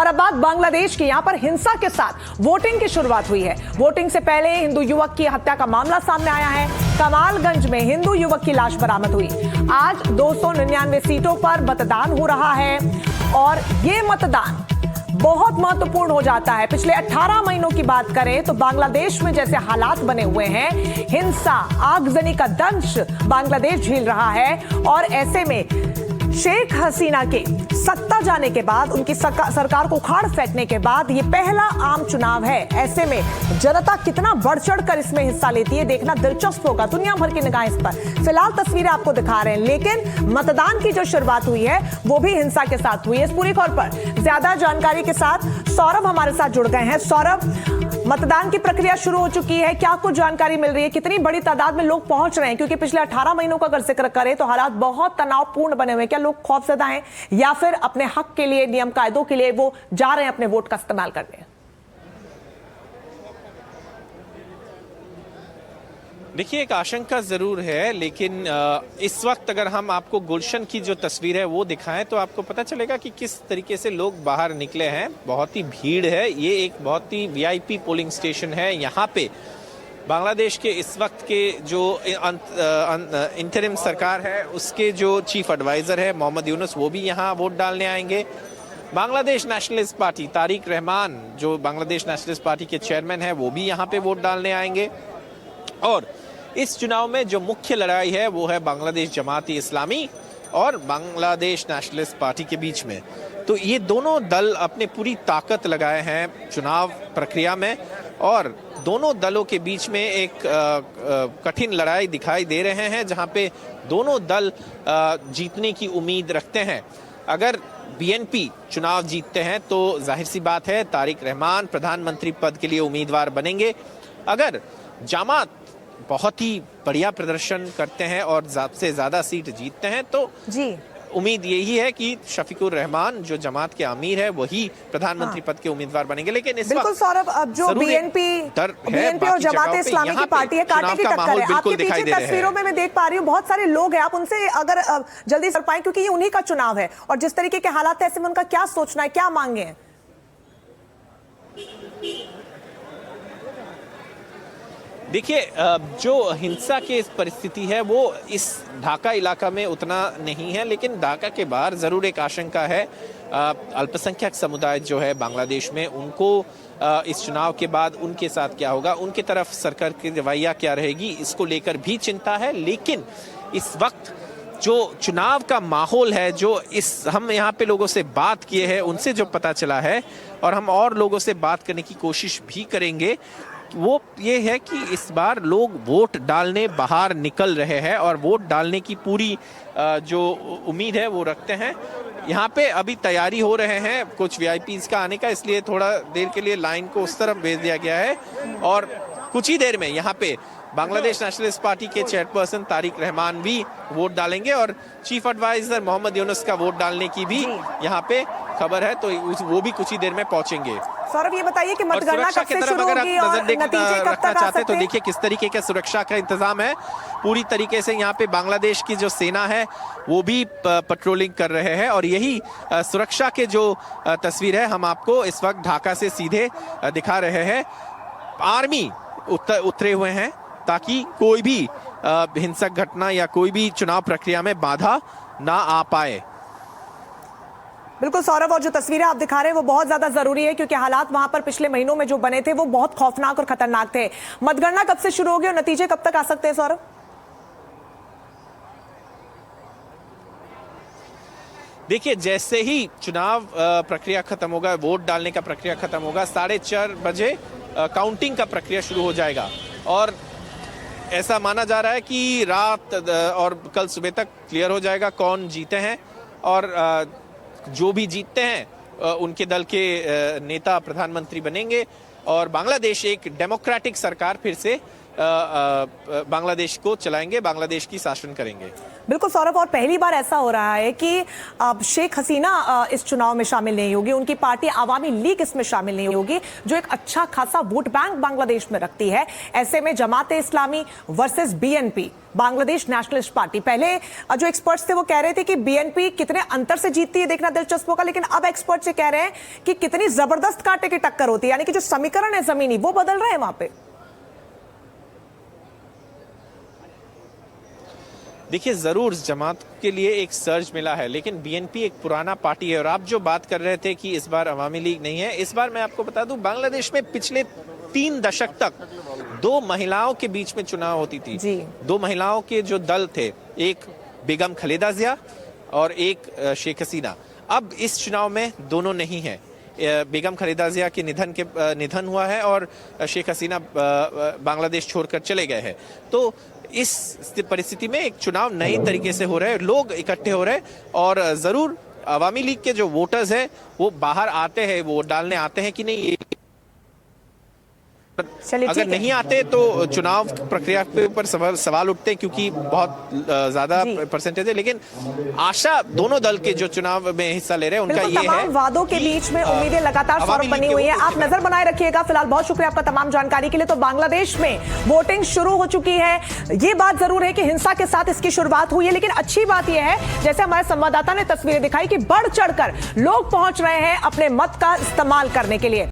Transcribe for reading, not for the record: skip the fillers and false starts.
और अब बात बांग्लादेश की। यहां पर हिंसा के साथ वोटिंग की शुरुआत हुई है। वोटिंग से पहले हिंदू युवक की हत्या का मामला सामने आया है। कमालगंज में हिंदू युवक की लाश बरामद हुई। आज 299 सीटों पर मतदान हो रहा है और ये मतदान बहुत महत्वपूर्ण हो जाता है। पिछले 18 महीनों की बात करें तो बांग्लादेश में जैसे हालात बने हुए हैं, हिंसा, आगजनी का दंश बांग्लादेश झेल रहा है और ऐसे में शेख हसीना के सत्ता जाने के बाद, उनकी सरकार को उखाड़ फेंकने के बाद ये पहला आम चुनाव है। ऐसे में जनता कितना बढ़ चढ़ कर इसमें हिस्सा लेती है, देखना दिलचस्प होगा। दुनिया भर की निगाहें इस पर फिलहाल तस्वीरें आपको दिखा रहे हैं, लेकिन मतदान की जो शुरुआत हुई है वो भी हिंसा के साथ हुई है। इस पूरी खबर पर ज्यादा जानकारी के साथ सौरभ हमारे साथ जुड़ गए हैं। सौरभ, मतदान की प्रक्रिया शुरू हो चुकी है, क्या कुछ जानकारी मिल रही है? कितनी बड़ी तादाद में लोग पहुंच रहे हैं? क्योंकि पिछले 18 महीनों का अगर जिक्र करें तो हालात बहुत तनावपूर्ण बने हुए हैं। क्या लोग खौफजदा हैं या फिर अपने हक के लिए, नियम कायदों के लिए वो जा रहे हैं अपने वोट का इस्तेमाल करने? देखिए, एक आशंका जरूर है, लेकिन इस वक्त अगर हम आपको गुलशन की जो तस्वीर है वो दिखाएं तो आपको पता चलेगा कि किस तरीके से लोग बाहर निकले हैं। बहुत ही भीड़ है। ये एक बहुत ही वीआईपी पोलिंग स्टेशन है। यहाँ पे बांग्लादेश के इस वक्त के जो इंटरिम सरकार है उसके जो चीफ एडवाइजर है मोहम्मद यूनुस, वो भी यहाँ वोट डालने आएंगे। बांग्लादेश नेशनलिस्ट पार्टी, तारिक रहमान जो बांग्लादेश नेशनलिस्ट पार्टी के चेयरमैन है, वो भी यहाँ पे वोट डालने आएंगे। और इस चुनाव में जो मुख्य लड़ाई है वो है बांग्लादेश जमात इस्लामी और बांग्लादेश नेशनलिस्ट पार्टी के बीच में। तो ये दोनों दल अपने पूरी ताकत लगाए हैं चुनाव प्रक्रिया में और दोनों दलों के बीच में एक कठिन लड़ाई दिखाई दे रहे हैं, जहां पे दोनों दल जीतने की उम्मीद रखते हैं। अगर बीएनपी चुनाव जीतते हैं तो जाहिर सी बात है तारिक रहमान प्रधानमंत्री पद के लिए उम्मीदवार बनेंगे। अगर जमात बहुत ही बढ़िया प्रदर्शन करते हैं और सबसे ज्यादा सीट जीतते हैं तो जी उम्मीद यही है कि शफीकुर रहमान जो जमात के अमीर है वही प्रधानमंत्री पद के उम्मीदवार बनेंगे। लेकिन इस बिल्कुल सौरभ, अब जो बीएनपी और जमात इस्लामी की पार्टी है, कांटे की टक्कर है। आपके पीछे तस्वीरों में मैं देख पा रही हूँ बहुत सारे लोग हैं। आप उनसे अगर जल्दी कर पाए, क्योंकि ये उन्हीं का चुनाव है और जिस तरीके के हालात है ऐसे में उनका क्या सोचना है, क्या मांगे हैं? देखिए, जो हिंसा की परिस्थिति है वो इस ढाका इलाका में उतना नहीं है, लेकिन ढाका के बाहर ज़रूर एक आशंका है। अल्पसंख्यक समुदाय जो है बांग्लादेश में, उनको इस चुनाव के बाद उनके साथ क्या होगा, उनकी तरफ सरकार की रवैया क्या रहेगी, इसको लेकर भी चिंता है। लेकिन इस वक्त जो चुनाव का माहौल है, जो हम यहाँ पे लोगों से बात किए हैं उनसे जो पता चला है और हम और लोगों से बात करने की कोशिश भी करेंगे, वो ये है कि इस बार लोग वोट डालने बाहर निकल रहे हैं और वोट डालने की पूरी जो उम्मीद है वो रखते हैं। यहाँ पे अभी तैयारी हो रहे हैं कुछ वीआईपीज़ का आने का, इसलिए थोड़ा देर के लिए लाइन को उस तरफ भेज दिया गया है और कुछ ही देर में यहाँ पे बांग्लादेश नेशनलिस्ट पार्टी के चेयरपर्सन तारिक रहमान भी वोट डालेंगे और चीफ एडवाइजर मोहम्मद यूनुस का वोट डालने की भी यहाँ पे खबर है, तो वो भी कुछ ही देर में पहुंचेंगे। सौरभ, ये बताइए कि मतगणना कब से शुरू होगी और नतीजे कब तक आ सकते हैं? तो देखिए किस तरीके के सुरक्षा का इंतजाम है। पूरी तरीके से यहाँ पे बांग्लादेश की जो सेना है वो भी पेट्रोलिंग कर रहे हैं और यही सुरक्षा के जो तस्वीर है हम आपको इस वक्त ढाका से सीधे दिखा रहे हैं। आर्मी उतरे हुए हैं ताकि कोई भी हिंसक घटना या कोई भी चुनाव प्रक्रिया में बाधा ना आ पाए। बिल्कुल सौरभ, और जो तस्वीरें आप दिखा रहे हैं वो बहुत ज्यादा जरूरी है क्योंकि हालात वहां पर पिछले महीनों में जो बने थे वो बहुत खौफनाक और खतरनाक थे। मतगणना कब से शुरू होगी और नतीजे कब तक आ सकते हैं सौरभ? देखिए, जैसे ही चुनाव प्रक्रिया खत्म होगा, वोट डालने का प्रक्रिया खत्म होगा, 4:30 बजे काउंटिंग का प्रक्रिया शुरू हो जाएगा और ऐसा माना जा रहा है कि रात और कल सुबह तक क्लियर हो जाएगा कौन जीते हैं और जो भी जीतते हैं उनके दल के नेता प्रधानमंत्री बनेंगे और बांग्लादेश एक डेमोक्रेटिक सरकार फिर से बांग्लादेश को चलाएंगे, बांग्लादेश की शासन करेंगे। बिल्कुल सौरभ, और पहली बार ऐसा हो रहा है कि अब शेख हसीना इस चुनाव में शामिल नहीं होगी, उनकी पार्टी अवामी लीग इसमें शामिल नहीं होगी, जो एक अच्छा खासा वोट बैंक बांग्लादेश में रखती है। ऐसे में Jamaat Islami versus BNP, Bangladesh Nationalist Party. पहले जो एक्सपर्ट्स थे वो कह रहे थे कि बीएनपी कितने अंतर से जीतती है देखना दिलचस्प होगा, लेकिन अब एक्सपर्ट्स ये कह रहे हैं कि कितनी जबरदस्त कांटे की टक्कर होती है, यानी कि जो समीकरण है जमीनी वो बदल रहे हैं वहां पे। देखिए, जरूर जमात के लिए एक सर्ज मिला है, लेकिन बीएनपी एक पुराना पार्टी है। और आप जो बात कर रहे थे कि इस बार अवामी लीग नहीं है, इस बार मैं आपको बता दूं, बांग्लादेश में पिछले 3 दशक तक 2 महिलाओं के बीच में चुनाव होती थी जी। 2 महिलाओं के जो दल थे, एक बेगम खालिदा जिया और एक शेख हसीना। अब इस चुनाव में दोनों नहीं है। बेगम खालिदा जिया के निधन हुआ है और शेख हसीना बांग्लादेश छोड़कर चले गए हैं। तो इस परिस्थिति में एक चुनाव नई तरीके से हो रहे हैं, लोग इकट्ठे हो रहे हैं, और जरूर अवामी लीग के जो वोटर्स हैं वो बाहर आते हैं, वोट डालने आते हैं कि नहीं। अगर नहीं आते तो चुनाव प्रक्रिया के ऊपर सवाल उठते हैं, क्योंकि बहुत ज्यादा परसेंटेज है। लेकिन आशा दोनों दल के जो चुनाव में हिस्सा ले रहे हैं उनका ये है। वादों के बीच में उम्मीदें लगातार सौरभ बनी हुई है। आप नजर बनाए रखिएगा। फिलहाल बहुत शुक्रिया आपका तमाम जानकारी के लिए। तो बांग्लादेश में वोटिंग शुरू हो चुकी है। ये बात जरूर है कि हिंसा के साथ इसकी शुरुआत हुई है, लेकिन अच्छी बात यह है, जैसे हमारे संवाददाता ने तस्वीरें दिखाई, कि बढ़ चढ़कर लोग पहुंच रहे हैं अपने मत का इस्तेमाल करने के लिए।